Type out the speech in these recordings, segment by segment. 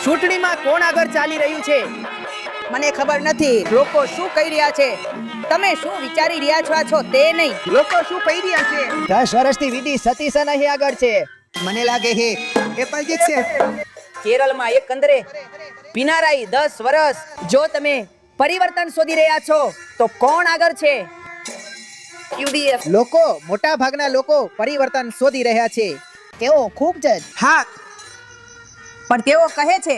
ચૂંટણીમાં કોણ આગળ ચાલી રહ્યું છે? મને ખબર નથી લોકો શું કહી રહ્યા છે. તમે શું વિચારી રહ્યા છો તે નહીં. લોકો શું કહી રહ્યા છે? 10 વર્ષથી વીડી સતીશન અહીં આગળ છે. મને લાગે છે એ પણ જીતશે. કેરળમાં એક કંદરે પિનારાઈ 10 વર્ષ. જો તમે પરિવર્તન શોધી રહ્યા છો તો કોણ આગળ છે? યુડીએફ. લોકો મોટા ભાગના લોકો પરિવર્તન શોધી રહ્યા છે. તેઓ ખૂબ જ હા, પણ તેઓ કહે છે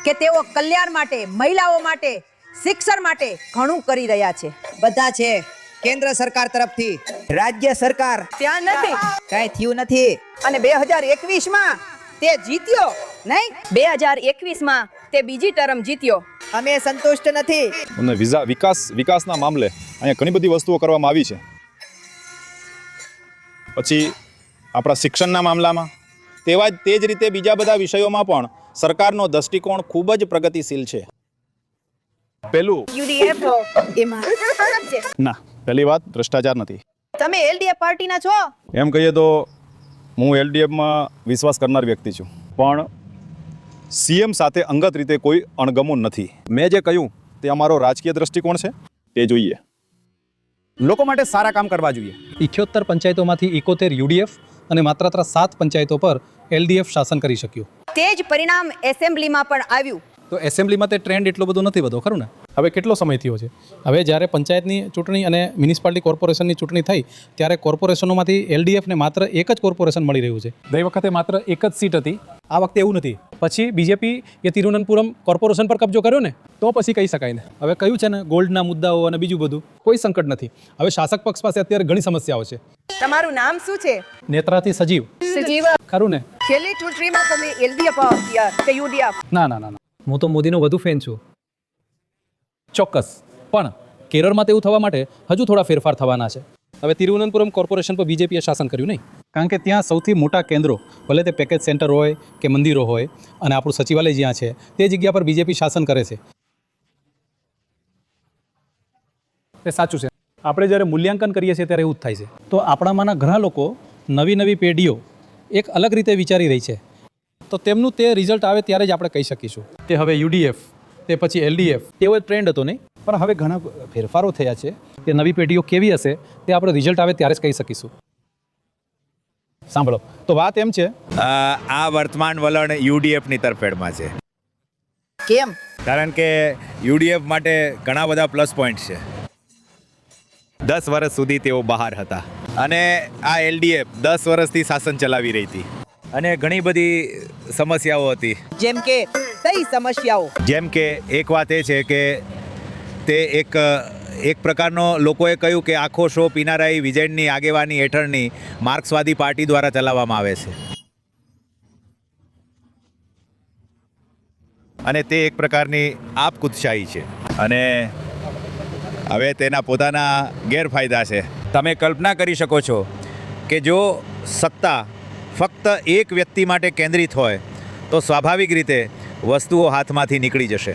કે તેઓ કલ્યાણ માટે, મહિલાઓ માટે, શિક્ષણ માટે ઘણું કરી રહ્યા છે. બધા છે કેન્દ્ર સરકાર તરફથી. રાજ્ય સરકાર ત્યાં નથી. કઈ થયું નથી. અને 2021માં તે જીત્યો નહીં. 2021માં તે બીજી ટર્મ જીત્યો. અમે સંતુષ્ટ નથી. અને વિકાસના મામલે અહીંયા ઘણી બધી વસ્તુઓ કરવામાં આવી છે. પછી આપણા શિક્ષણના મામલામાં તે જ રીતે બીજા બધા વિષયોમાં પણ સરકારનો દૃષ્ટિકોણ ખૂબ જ પ્રગતિશીલ છે. પહેલું યુડીએફ એમાં ના, પહેલી વાત ભ્રષ્ટાચાર નથી. તમે એલડીએફ પાર્ટીના છો? એમ કહીએ તો હું એલડીએફમાં વિશ્વાસ કરનાર વ્યક્તિ છું, પણ સીએમ સાથે અંગત રીતે કોઈ અણગમો નથી. મેં જે કહ્યું તે અમારો રાજકીય દૃષ્ટિકોણ છે, તે જોઈએ. લોકો માટે સારા કામ કરવા જોઈએ. 78 પંચાયતોમાંથી 71 યુડીએફ અને માત્ર 7 પંચાયતો પર એલડીએફ શાસન કરી શક્યું. તે જ પરિણામ એસેમ્બલીમાં પણ આવ્યું. તો એસેમ્બલીમાં તે ટ્રેન્ડ એટલો બધો નથી બધો, ખરું ને? હવે કેટલો સમય થયો છે? હવે જ્યારે પંચાયતની ચૂંટણી અને મ્યુનિસિપાલિટી કોર્પોરેશનની ચૂંટણી થઈ ત્યારે કોર્પોરેશનોમાંથી એલડીએફને માત્ર એક જ કોર્પોરેશન મળી રહ્યું છે. ગઈ વખતે માત્ર એક જ સીટ હતી, આ વખતે એવું નથી. પછી બીજેપી એ તિરુવનંતપુરમ કોર્પોરેશન પર કબજો કર્યો ને, તો પછી કહી શકાય ને. હવે કયું છે ને, ગોલ્ડના મુદ્દાઓ અને બીજું બધું કોઈ સંકટ નથી. હવે શાસક પક્ષ પાસે અત્યારે ઘણી સમસ્યાઓ છે. તમારું નામ શું છે? નેત્રાથી સજીવ. સજીવ. ખરું ને? છેલ્લી ચૂંટણીમાં તમે એલડીએફ કે યુડીએફ? ના, હું તો મોદીનો વધુ ફેન છું. ચોક્કસ. પણ કેરળમાં તેવું થવા માટે હજુ થોડા ફેરફાર થવાના છે. હવે તિરુવનંતપુરમ કોર્પોરેશન પર બીજેપીએ શાસન કર્યું નહીં, કારણ કે ત્યાં સૌથી મોટા કેન્દ્રો, ભલે તે પેકેજ સેન્ટર હોય કે મંદિરો હોય, અને આપણું સચિવાલય જ્યાં છે તે જગ્યા પર બીજેપી શાસન કરે છે. એ સાચું છે. આપણે જ્યારે મૂલ્યાંકન કરીએ છીએ ત્યારે એવું જ થાય છે. તો આપણામાંના ઘણા લોકો નવી પેઢીઓ એક અલગ રીતે વિચારી રહી છે, તો તેમનું તે રિઝલ્ટ આવે ત્યારે જ આપણે કહી શકીશું કે હવે યુડીએફ, તે પછી એલડીએફ તેવો ટ્રેન્ડ હતો નહીં. પણ હવે ઘણા ફેરફારો થયા છે. તે નવી પેઢીઓ કેવી હશે તે આપણે રિઝલ્ટ આવે ત્યારે જ કહી શકીશું. સાંભળો, તો વાત એમ છે, આ વર્તમાન વલણ યુડીએફની તરફેણમાં છે. કેમ? કારણ કે યુડીએફ માટે ઘણા બધા પ્લસ પોઈન્ટ છે. 10 વર્ષ સુધી તેઓ બહાર હતા અને આ એલડીએફ 10 વર્ષથી શાસન ચલાવી રહી હતી અને ઘણી બધી સમસ્યાઓ હતી. જેમ કે કઈ સમસ્યાઓ? જેમ કે એક વાત એ છે કે તે એક પ્રકારનો લોકોએ કહ્યું કે આખો શો પિનારાઈ વિજયનની આગેવાની હેઠળની માર્ક્સવાદી પાર્ટી દ્વારા ચલાવવામાં આવે છે અને તે એક પ્રકારની આપકુદશાહી છે અને હવે તેના પોતાના ગેરફાયદા છે. તમે કલ્પના કરી શકો છો કે જો સત્તા ફક્ત એક વ્યક્તિ માટે કેન્દ્રિત હોય તો સ્વાભાવિક રીતે વસ્તુઓ હાથમાંથી નીકળી જશે.